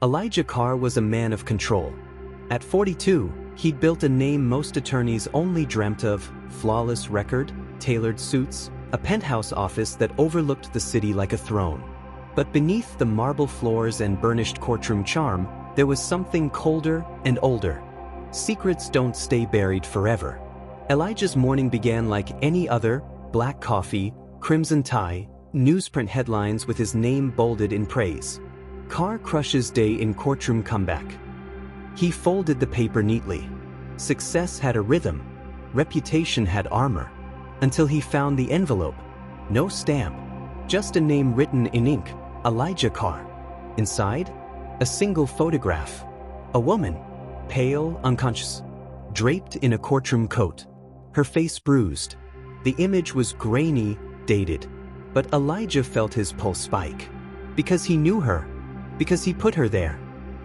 Elijah Carr was a man of control. At 42, he'd built a name most attorneys only dreamt of: flawless record, tailored suits, a penthouse office that overlooked the city like a throne. But beneath the marble floors and burnished courtroom charm, there was something colder and older. Secrets don't stay buried forever. Elijah's morning began like any other: black coffee, crimson tie, newsprint headlines with his name bolded in praise. Carr crushes day in courtroom comeback. He folded the paper neatly. Success had a rhythm. Reputation had armor. Until he found the envelope. No stamp. Just a name written in ink: Elijah Carr. Inside, a single photograph. A woman, pale, unconscious, draped in a courtroom coat. Her face bruised. The image was grainy, dated. But Elijah felt his pulse spike. Because he knew her. Because he put her there.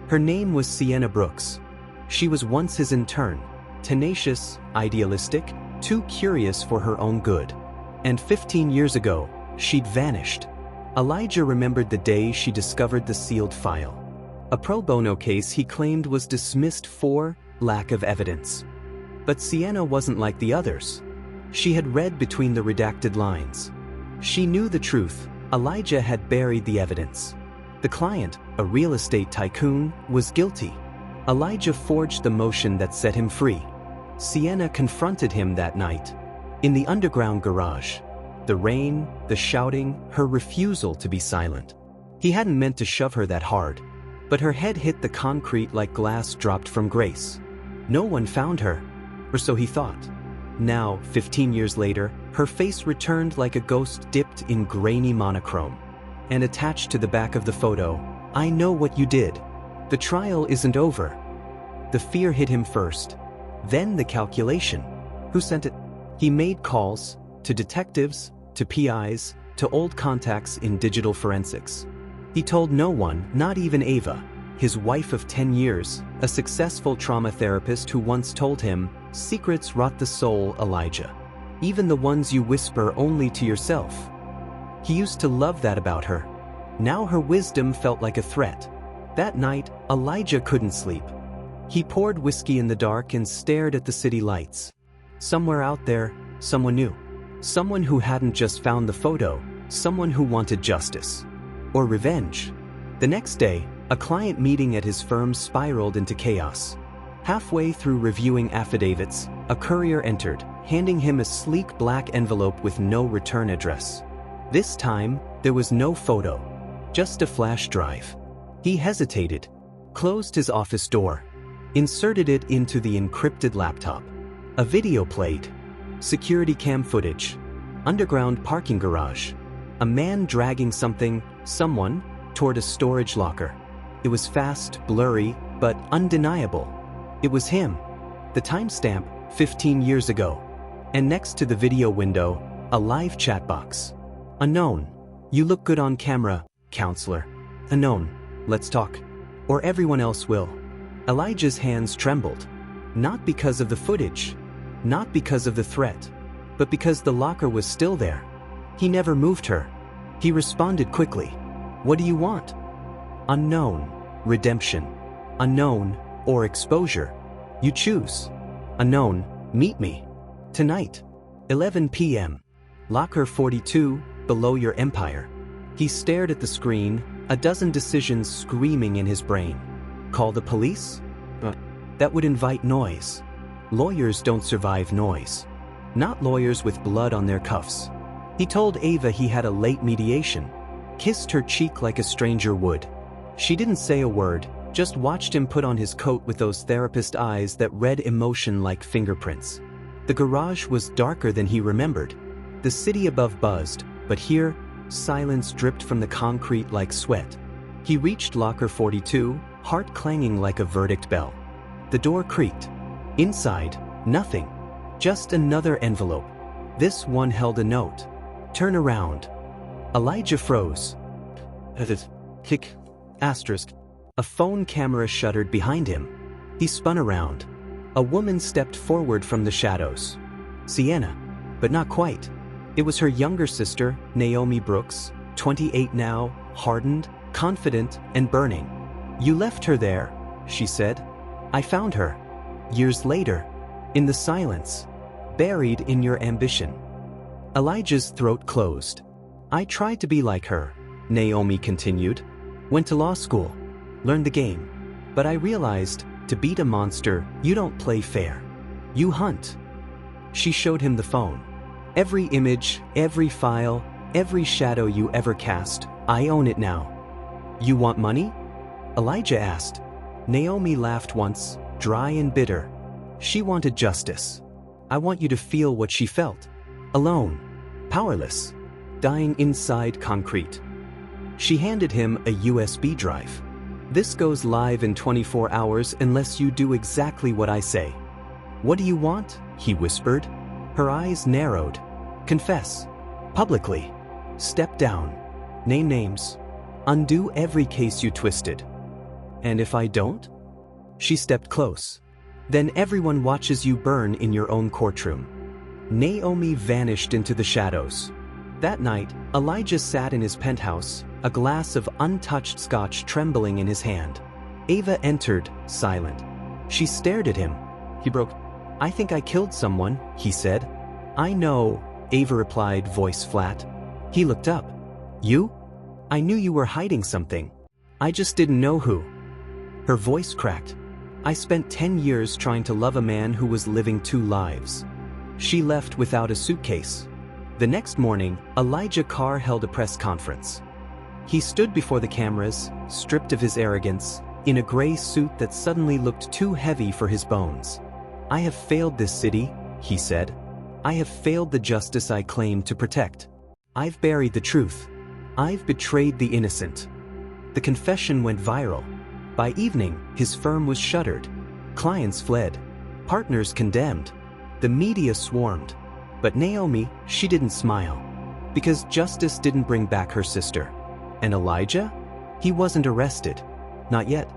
Her name was Sienna Brooks. She was once his intern. Tenacious, idealistic, too curious for her own good. And 15 years ago, she'd vanished. Elijah remembered the day she discovered the sealed file. A pro bono case he claimed was dismissed for lack of evidence. But Sienna wasn't like the others. She had read between the redacted lines. She knew the truth. Elijah had buried the evidence. The client, a real estate tycoon, was guilty. Elijah forged the motion that set him free. Sienna confronted him that night. In the underground garage. The rain, the shouting, her refusal to be silent. He hadn't meant to shove her that hard. But her head hit the concrete like glass dropped from grace. No one found her. Or so he thought. Now, 15 years later, her face returned like a ghost dipped in grainy monochrome. And attached to the back of the photo, "I know what you did. The trial isn't over." The fear hit him first. Then the calculation. Who sent it? He made calls to detectives, to PIs, to old contacts in digital forensics. He told no one, not even Ava, his wife of 10 years, a successful trauma therapist who once told him, "Secrets rot the soul, Elijah. Even the ones you whisper only to yourself." He used to love that about her. Now her wisdom felt like a threat. That night, Elijah couldn't sleep. He poured whiskey in the dark and stared at the city lights. Somewhere out there, someone new. Someone who hadn't just found the photo, someone who wanted justice. Or revenge. The next day, a client meeting at his firm spiraled into chaos. Halfway through reviewing affidavits, a courier entered, handing him a sleek black envelope with no return address. This time, there was no photo, just a flash drive. He hesitated, closed his office door, inserted it into the encrypted laptop. A video played. Security cam footage. Underground parking garage. A man dragging someone, toward a storage locker. It was fast, blurry, but undeniable. It was him. The timestamp, 15 years ago. And next to the video window, a live chat box. "Unknown. You look good on camera, counselor." "Unknown. Let's talk. Or everyone else will." Elijah's hands trembled. Not because of the footage. Not because of the threat. But because the locker was still there. He never moved her. He responded quickly. "What do you want?" "Unknown. Redemption. Unknown. Or exposure. You choose." "Unknown. Meet me. Tonight. 11 p.m. Locker 42, below your empire." He stared at the screen, a dozen decisions screaming in his brain. Call the police? That would invite noise. Lawyers don't survive noise. Not lawyers with blood on their cuffs. He told Ava he had a late mediation. Kissed her cheek like a stranger would. She didn't say a word, just watched him put on his coat with those therapist eyes that read emotion like fingerprints. The garage was darker than he remembered. The city above buzzed, but here, silence dripped from the concrete like sweat. He reached locker 42, heart clanging like a verdict bell. The door creaked. Inside, nothing. Just another envelope. This one held a note. "Turn around." Elijah froze. Click. Asterisk. A phone camera shuddered behind him. He spun around. A woman stepped forward from the shadows. Sienna. But not quite. It was her younger sister, Naomi Brooks, 28 now, hardened, confident, and burning. "You left her there," she said. "I found her. Years later. In the silence. Buried in your ambition." Elijah's throat closed. "I tried to be like her," Naomi continued. "Went to law school. Learned the game. But I realized, to beat a monster, you don't play fair. You hunt." She showed him the phone. "Every image, every file, every shadow you ever cast, I own it now." "You want money?" Elijah asked. Naomi laughed once, dry and bitter. She wanted justice. "I want you to feel what she felt. Alone. Powerless. Dying inside concrete." She handed him a USB drive. "This goes live in 24 hours unless you do exactly what I say." "What do you want?" he whispered. Her eyes narrowed. "Confess. Publicly. Step down. Name names. Undo every case you twisted." "And if I don't?" She stepped close. "Then everyone watches you burn in your own courtroom." Naomi vanished into the shadows. That night, Elijah sat in his penthouse, a glass of untouched scotch trembling in his hand. Ava entered, silent. She stared at him. He broke. "I think I killed someone," he said. "I know," Ava replied, voice flat. He looked up. "You? I knew you were hiding something. I just didn't know who." Her voice cracked. "I spent 10 years trying to love a man who was living 2 lives." She left without a suitcase. The next morning, Elijah Carr held a press conference. He stood before the cameras, stripped of his arrogance, in a gray suit that suddenly looked too heavy for his bones. "I have failed this city," he said. "I have failed the justice I claim to protect. I've buried the truth. I've betrayed the innocent." The confession went viral. By evening, his firm was shuttered. Clients fled. Partners condemned. The media swarmed. But Naomi, she didn't smile. Because justice didn't bring back her sister. And Elijah? He wasn't arrested. Not yet.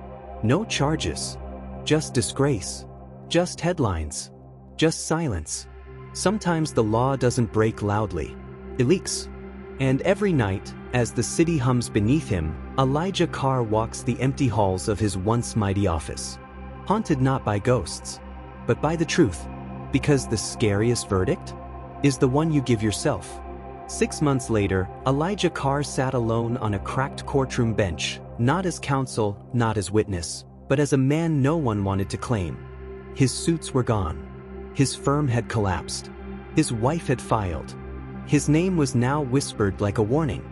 No charges. Just disgrace. Just headlines. Just silence. Sometimes the law doesn't break loudly. It leaks. And every night, as the city hums beneath him, Elijah Carr walks the empty halls of his once mighty office. Haunted not by ghosts, but by the truth. Because the scariest verdict is the one you give yourself. 6 months later, Elijah Carr sat alone on a cracked courtroom bench, not as counsel, not as witness, but as a man no one wanted to claim. His suits were gone. His firm had collapsed. His wife had filed. His name was now whispered like a warning.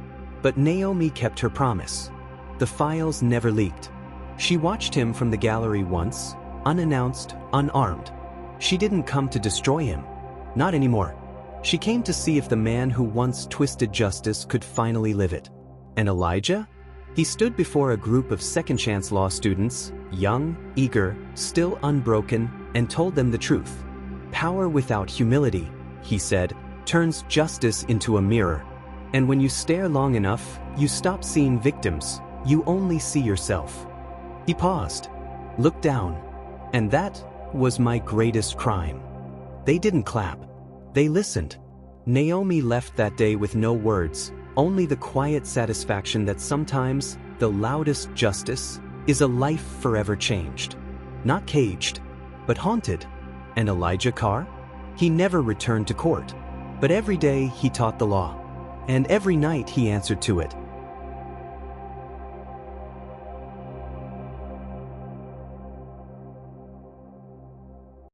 But Naomi kept her promise. The files never leaked. She watched him from the gallery once, unannounced, unarmed. She didn't come to destroy him. Not anymore. She came to see if the man who once twisted justice could finally live it. And Elijah? He stood before a group of second-chance law students, young, eager, still unbroken, and told them the truth. "Power without humility," he said, "turns justice into a mirror. And when you stare long enough, you stop seeing victims, you only see yourself." He paused, looked down, and that was my greatest crime. They didn't clap. They listened. Naomi left that day with no words, only the quiet satisfaction that sometimes the loudest justice is a life forever changed. Not caged, but haunted. And Elijah Carr? He never returned to court. But every day he taught the law. And every night he answered to it.